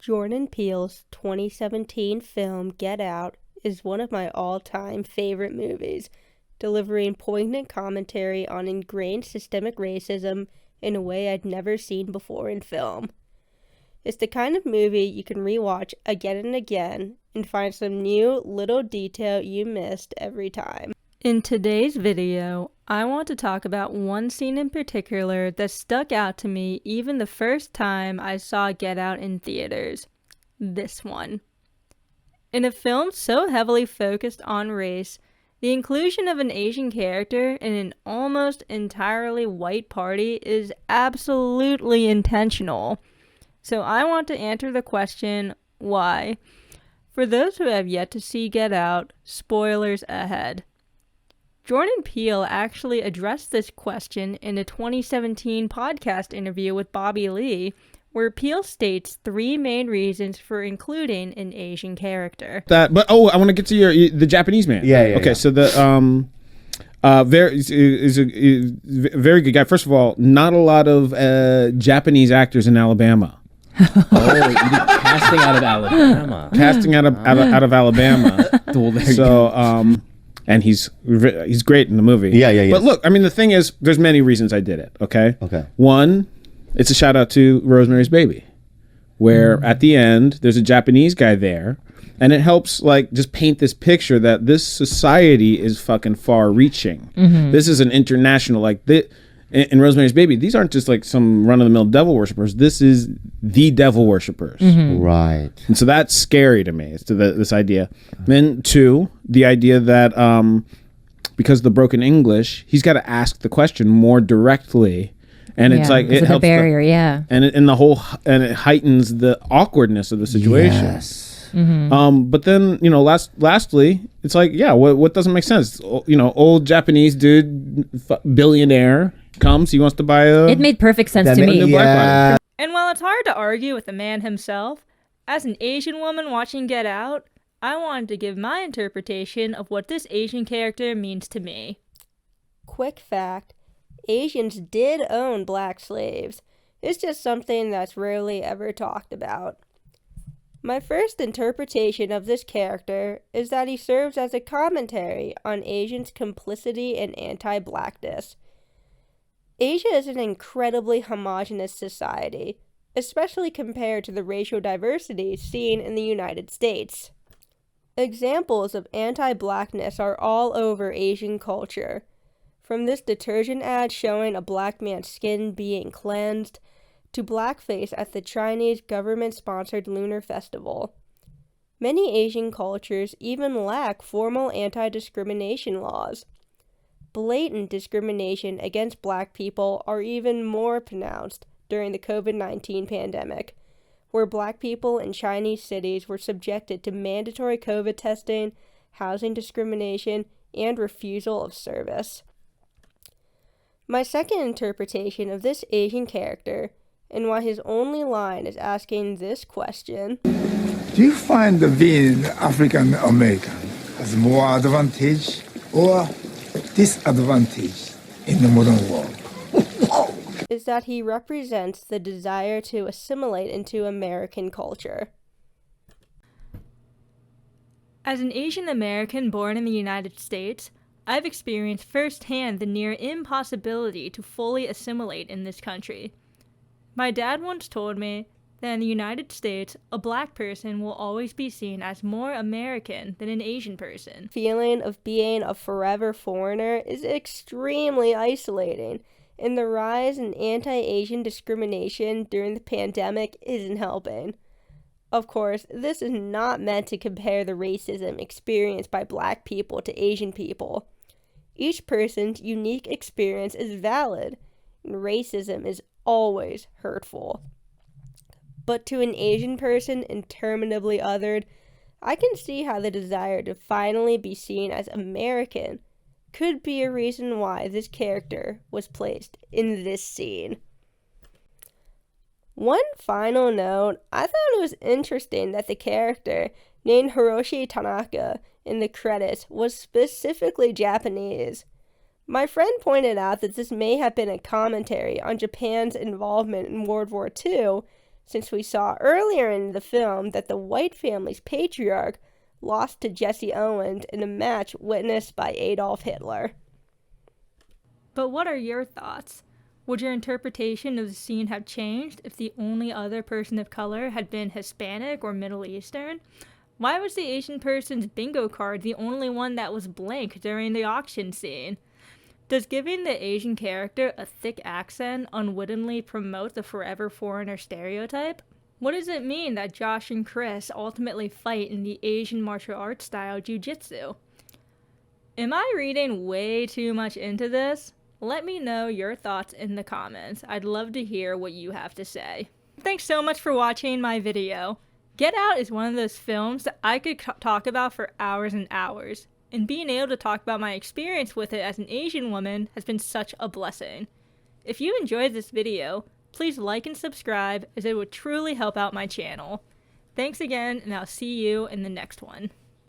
Jordan Peele's 2017 film Get Out is one of my all-time favorite movies, delivering poignant commentary on ingrained systemic racism in a way I'd never seen before in film. It's the kind of movie you can rewatch again and again and find some new little detail you missed every time. In today's video, I want to talk about one scene in particular that stuck out to me even the first time I saw Get Out in theaters. This one. In a film so heavily focused on race, the inclusion of an Asian character in an almost entirely white party is absolutely intentional. So I want to answer the question, why? For those who have yet to see Get Out, spoilers ahead. Jordan Peele actually addressed this question in a 2017 podcast interview with Bobby Lee, where Peele states 3 main reasons for including an Asian character. I want to get to the Japanese man. Yeah. Okay, so the is a very good guy. First of all, not a lot of Japanese actors in Alabama. You did casting out of Alabama. Casting out of Alabama. And he's great in the movie. Yeah. But look, I mean, the thing is, there's many reasons I did it. Okay. Okay. One, it's a shout out to Rosemary's Baby, where at the end there's a Japanese guy there, and it helps like just paint this picture that this society is fucking far-reaching. Mm-hmm. This is an international in Rosemary's Baby, these aren't just like some run-of-the-mill devil worshippers. This is the devil worshippers. Mm-hmm. Right. And so that's scary to me, this idea. Then 2, the idea that because of the broken English, he's got to ask the question more directly. And it's like it helps the barrier, and it heightens the awkwardness of the situation. Yes. Mm-hmm. But then, lastly, it's like, what doesn't make sense? Old Japanese dude, billionaire, comes, he wants to buy It made perfect sense to me. Black. And while it's hard to argue with the man himself, as an Asian woman watching Get Out, I wanted to give my interpretation of what this Asian character means to me. Quick fact, Asians did own black slaves. It's just something that's rarely ever talked about. My first interpretation of this character is that he serves as a commentary on Asians' complicity and anti-blackness. Asia is an incredibly homogenous society, especially compared to the racial diversity seen in the United States. Examples of anti-blackness are all over Asian culture, from this detergent ad showing a black man's skin being cleansed, to blackface at the Chinese government-sponsored Lunar Festival. Many Asian cultures even lack formal anti-discrimination laws. Blatant discrimination against black people are even more pronounced during the COVID-19 pandemic, where black people in Chinese cities were subjected to mandatory COVID testing, housing discrimination, and refusal of service. My second interpretation of this Asian character, and why his only line is asking this question: do you find being African American has more advantage or disadvantage in the modern world? Is that he represents the desire to assimilate into American culture. As an Asian American born in the United States, I've experienced firsthand the near impossibility to fully assimilate in this country. My dad once told me that in the United States, a black person will always be seen as more American than an Asian person. Feeling of being a forever foreigner is extremely isolating, and the rise in anti-Asian discrimination during the pandemic isn't helping. Of course, this is not meant to compare the racism experienced by black people to Asian people. Each person's unique experience is valid, and racism is always hurtful. But to an Asian person interminably othered, I can see how the desire to finally be seen as American could be a reason why this character was placed in this scene. One final note, I thought it was interesting that the character named Hiroshi Tanaka in the credits was specifically Japanese. My friend pointed out that this may have been a commentary on Japan's involvement in World War II, since we saw earlier in the film that the white family's patriarch lost to Jesse Owens in a match witnessed by Adolf Hitler. But what are your thoughts? Would your interpretation of the scene have changed if the only other person of color had been Hispanic or Middle Eastern? Why was the Asian person's bingo card the only one that was blank during the auction scene? Does giving the Asian character a thick accent unwittingly promote the forever foreigner stereotype? What does it mean that Josh and Chris ultimately fight in the Asian martial arts style jiu-jitsu? Am I reading way too much into this? Let me know your thoughts in the comments. I'd love to hear what you have to say. Thanks so much for watching my video. Get Out is one of those films that I could talk about for hours and hours, and being able to talk about my experience with it as an Asian woman has been such a blessing. If you enjoyed this video, please like and subscribe, as it would truly help out my channel. Thanks again, and I'll see you in the next one.